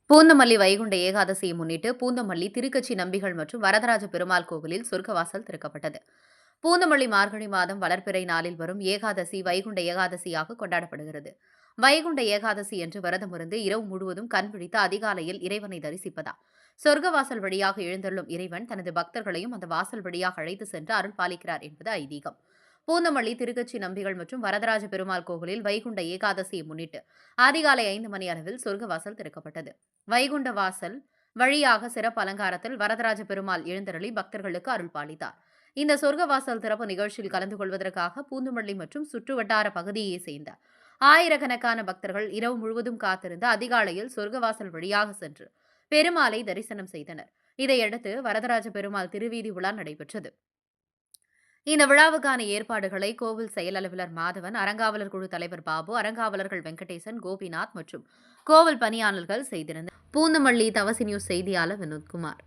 பூந்தமல்லி வைகுண்ட ஏகாதசியை முன்னிட்டு பூந்தமல்லி திருக்கச்சி நம்பிகள் மற்றும் வரதராஜ பெருமாள் கோவிலில் சொர்க்கவாசல் திறக்கப்பட்டது. பூந்தமல்லி மார்கழி மாதம் வளர்பிறை நாளில் வரும் ஏகாதசி வைகுண்ட ஏகாதசியாக கொண்டாடப்படுகிறது. வைகுண்ட ஏகாதசி என்று விரதமிருந்து இரவு முழுவதும் கண் விழித்து அதிகாலையில் இறைவனை தரிசிப்பதால் சொர்க்கவாசல் வழியாக எழுந்தருளும் இறைவன் தனது பக்தர்களையும் அந்த வாசல் வழியாக அழைத்து சென்று அருள் பாலிக்கிறார் என்பது ஐதீகம். பூந்தமல்லி திருக்கச்சி நம்பிகள் மற்றும் வரதராஜ பெருமாள் கோவிலில் வைகுண்ட ஏகாதசியை முன்னிட்டு அதிகாலை 5 மணி அளவில் சொர்க்கவாசல் திறக்கப்பட்டது. வைகுண்ட வாசல் வழியாக சிறப்பு அலங்காரத்தில் வரதராஜ பெருமாள் எழுந்தருளி பக்தர்களுக்கு அருள் பாலித்தார். இந்த சொர்க்கவாசல் திறப்பு நிகழ்ச்சியில் கலந்து கொள்வதற்காக பூந்தமல்லி மற்றும் சுற்றுவட்டார பகுதியை சேர்ந்த ஆயிரக்கணக்கான பக்தர்கள் இரவு முழுவதும் காத்திருந்து அதிகாலையில் சொர்க்கவாசல் வழியாக சென்று பெருமாளை தரிசனம் செய்தனர். இதையடுத்து வரதராஜ பெருமாள் திருவீதி உலா நடைபெற்றது. இந்த விழாவுக்கான ஏற்பாடுகளை கோவில் செயல் அலுவலர் மாதவன், அறங்காவலர் குழு தலைவர் பாபு, அறங்காவலர்கள் வெங்கடேசன், கோபிநாத் மற்றும் கோவில் பணியாளர்கள் செய்திருந்தனர். பூந்தமல்லி தவசி நியூஸ் செய்தியாளர் வினோத்குமார்.